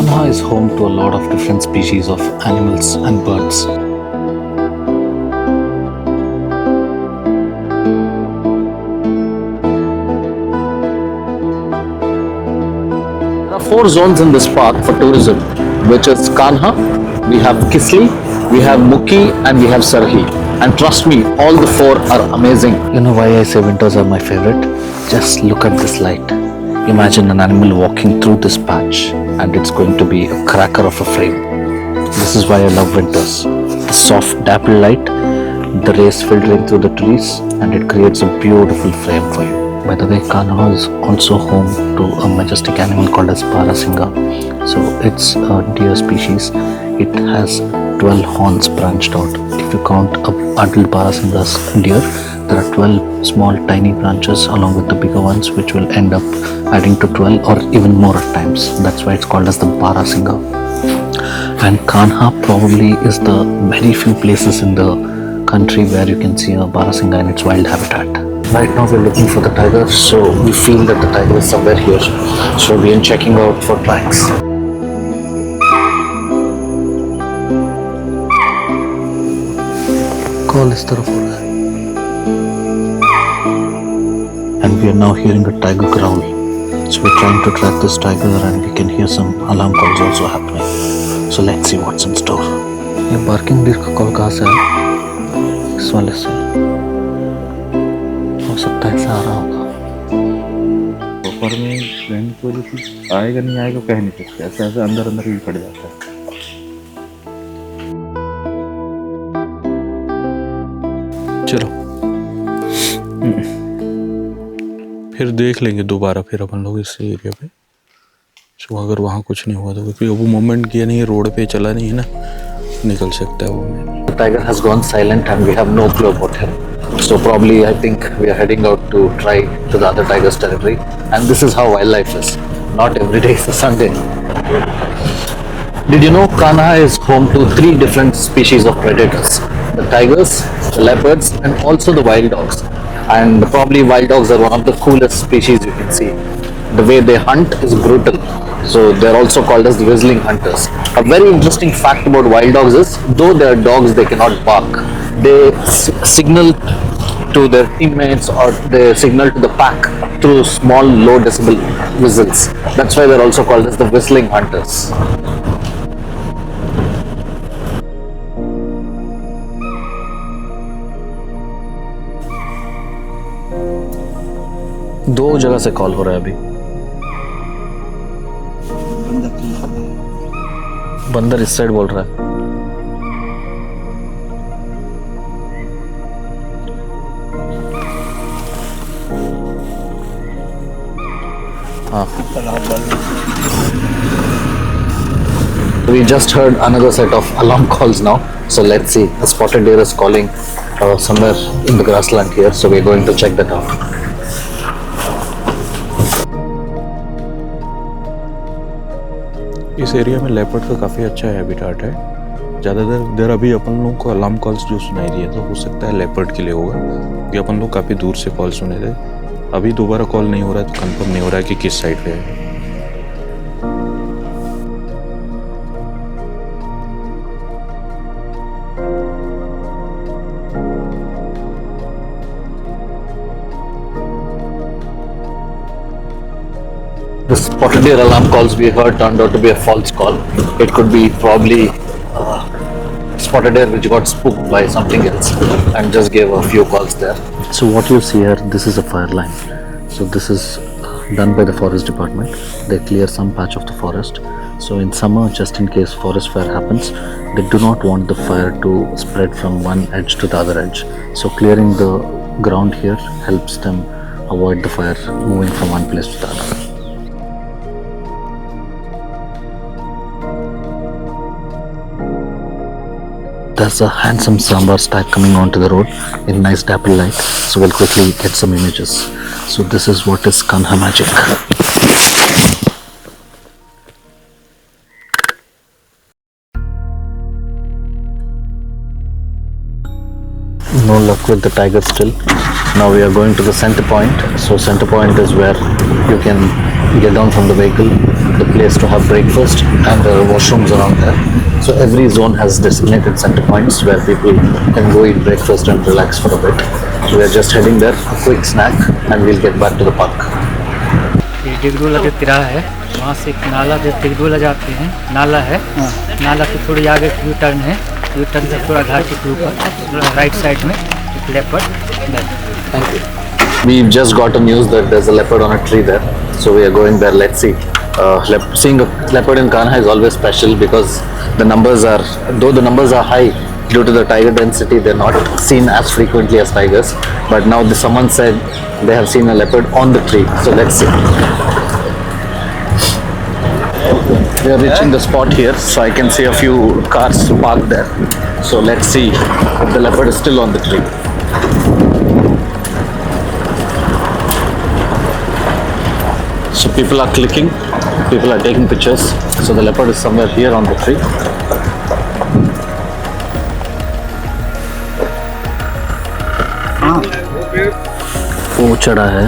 Kanha is home to a lot of different species of animals and birds. There are 4 zones in this park for tourism, which is Kanha, we have Kisli, we have Mukhi, and we have Sarhi. And trust me, all the 4 are amazing. You know why I say winters are my favorite? Just look at this light. Imagine an animal walking through this patch and it's going to be a cracker of a frame. This is why I love winters. The soft dapple light, the rays filtering through the trees, and it creates a beautiful frame for you. By the way, Kanha is also home to a majestic animal called as Barasinga. So it's a deer species. It has 12 horns branched out. If you count adult Barasinga's deer, there are 12 small tiny branches along with the bigger ones, which will end up adding to 12 or even more at times. That's why it's called as the Barasinga. And Kanha probably is the very few places in the country where you can see a Barasinga in its wild habitat. Right now we're looking for the tiger, so we feel that the tiger is somewhere here. So we are checking out for tracks. Call is तरफ हो रहा है. And we are now hearing a tiger growl. So we're trying to track this tiger and we can hear some alarm calls also happening. So let's see what's in store. ये barking deer का call कहाँ से है? इस वाले से. हो सकता है ऐसा आ रहा होगा. दोपहर में ट्रेन की वजह से आएगा नहीं आएगा कह नहीं सकते. ऐसा ऐसा अंदर अंदर भी पड़ जाता है. चलो फिर देख लेंगे दोबारा फिर अपन लोग इस एरिया पे. सो अगर वहाँ कुछ नहीं हुआ तो क्योंकि वो मोमेंट किया नहीं है, रोड पे चला नहीं है ना, निकल सकता है वो. The tiger has gone silent and we have no clue about him. So probably I think we are heading out to try to the other tiger's territory. And this is how wildlife is. Not every day is a Sunday. Did you know Kanha is home to 3 different species of predators? The tigers, the leopards, and also the wild dogs. And probably wild dogs are one of the coolest species you can see. The way they hunt is brutal. So they're also called as the whistling hunters. A very interesting fact about wild dogs is, though they are dogs, they cannot bark. They signal to their teammates or they signal to the pack through small low decibel whistles. That's why they're also called as the whistling hunters. दो जगह से call हो रहा है अभी. बंदर इस side बोल रहा है. हाँ. We just heard another set of alarm calls now. So let's see. A spotted deer is calling somewhere in the grassland here. So we're going to check that out. इस एरिया में leopard का काफ़ी अच्छा habitat है. ज़्यादातर देर अभी अपन लोगों को अलार्म कॉल्स जो सुनाई दिए तो हो सकता है लेपर्ड के लिए होगा, क्योंकि अपन लोग काफ़ी दूर से कॉल सुने थे. अभी दोबारा कॉल नहीं हो रहा है तो कंफर्म नहीं हो रहा है कि किस साइड पे है. The spotted deer alarm calls we heard turned out to be a false call. It could be probably spotted deer which got spooked by something else and just gave a few calls there. So what you see here, this is a fire line. So this is done by the forest department. They clear some patch of the forest. So in summer, just in case forest fire happens, they do not want the fire to spread from one edge to the other edge. So clearing the ground here helps them avoid the fire moving from one place to the other. There's a handsome sambar stack coming onto the road in nice dapple light, so we'll quickly get some images. So this is what is Kanha magic. No luck with the tiger still. Now we are going to the center point. So center point is where you can get down from the vehicle. The place to have breakfast, and there are washrooms around there. So every zone has designated center points where people can go eat breakfast and relax for a bit. So we are just heading there, a quick snack, and we'll get back to the park. ये डिगडोला जो तिराहा है, वहाँ से एक नाला जो डिगडोला जाते हैं, नाला है। नाला से थोड़ी आगे यू टर्न है, यू टर्न से थोड़ा घाटी के ऊपर राइट साइड में एक leopard. Thank you. We've just got a news that there's a leopard on a tree there, so we are going there. Let's see. Seeing a leopard in Kanha is always special because the numbers are high due to the tiger density, they're not seen as frequently as tigers. But now someone said they have seen a leopard on the tree, so let's see. We are reaching the spot here, so I can see a few cars parked there. So let's see if the leopard is still on the tree. So people are clicking, people are taking pictures. So the leopard is somewhere here on the tree. वो चढ़ा है,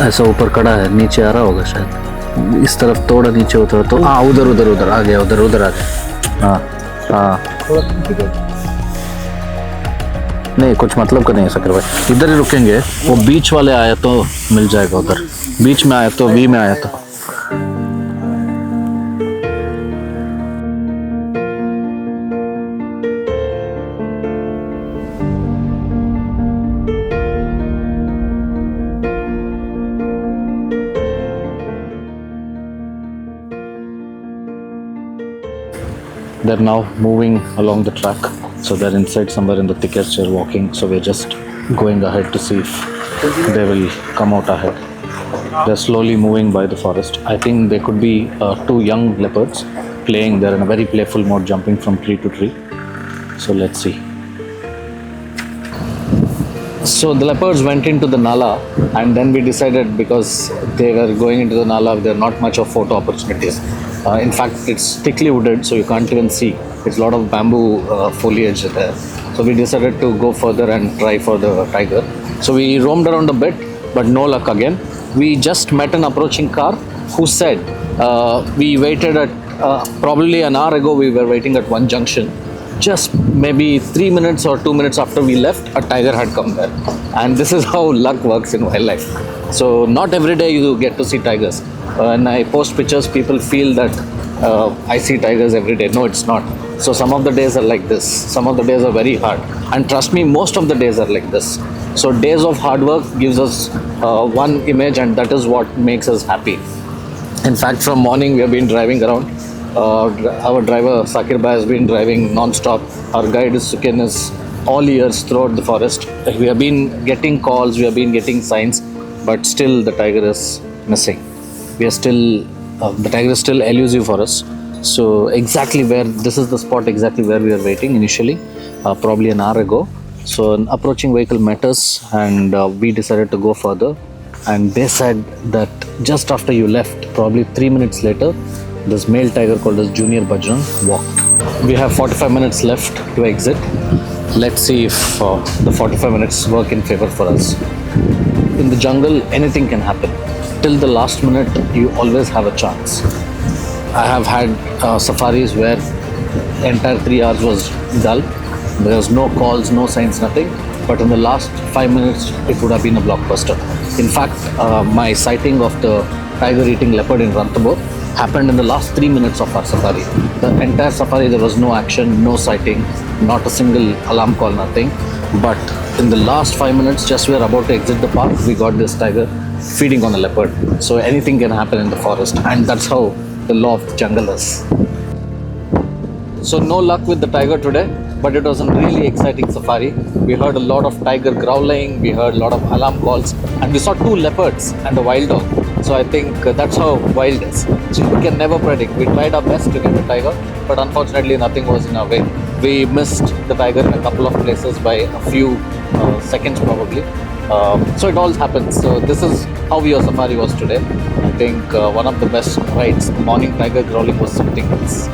ऐसा ऊपर खड़ा है, नीचे आ रहा होगा शायद। इस तरफ थोड़ा नीचे होता है तो हाँ, उधर उधर उधर आ गया, उधर उधर आ गया। हाँ हाँ, नहीं कुछ मतलब का नहीं है सकर भाई, इधर ही रुकेंगे। वो बीच वाले आया तो मिल जाएगा, उधर बीच में आया तो वी में आया तो। They're now moving along the track, so they're inside somewhere in the thickets. They're walking, so we're just going ahead to see if they will come out ahead. They're slowly moving by the forest. I think they could be two young leopards playing. They're in a very playful mode, jumping from tree to tree. So let's see. So the leopards went into the Nala, and then we decided because they were going into the Nala, there are not much of photo opportunities. In fact, it's thickly wooded, so you can't even see. It's a lot of bamboo foliage there. So we decided to go further and try for the tiger. So we roamed around a bit, but no luck again. We just met an approaching car who said we waited at probably an hour ago. We were waiting at one junction. Just maybe 3 minutes or 2 minutes after we left, a tiger had come there. And this is how luck works in wildlife. So not every day you get to see tigers. When I post pictures, people feel that I see tigers every day. No, it's not. So some of the days are like this. Some of the days are very hard. And trust me, most of the days are like this. So days of hard work gives us one image, and that is what makes us happy. In fact, from morning we have been driving around. Our driver Sakir Bhai has been driving non-stop. Our guide is Suken is all ears throughout the forest. We have been getting calls, we have been getting signs, but still the tiger is missing. We are still, the tiger is still elusive for us. So exactly where, this is the spot exactly where we were waiting initially, probably an hour ago. So an approaching vehicle met us, and we decided to go further. And they said that just after you left, probably 3 minutes later, this male tiger called as Junior Bajrang walked. We have 45 minutes left to exit. Let's see if the 45 minutes work in favor for us. In the jungle, anything can happen. Till the last minute, you always have a chance. I have had safaris where the entire 3 hours was dull. There was no calls, no signs, nothing. But in the last 5 minutes, it would have been a blockbuster. In fact, my sighting of the tiger-eating leopard in Ranthambore happened in the last 3 minutes of our safari. The entire safari, there was no action, no sighting, not a single alarm call, nothing. But in the last 5 minutes, just we were about to exit the park, we got this tiger feeding on a leopard. So anything can happen in the forest, and that's how the law of the jungle is. So no luck with the tiger today, but it was a really exciting safari. We heard a lot of tiger growling, we heard a lot of alarm calls, and we saw 2 leopards and a wild dog. So I think that's how wild is. So you can never predict. We tried our best to get a tiger, but unfortunately nothing was in our way. We missed the tiger in a couple of places by a few seconds probably. So it all happens. So this is how your safari was today. I think one of the best rides. The morning tiger growling was something else.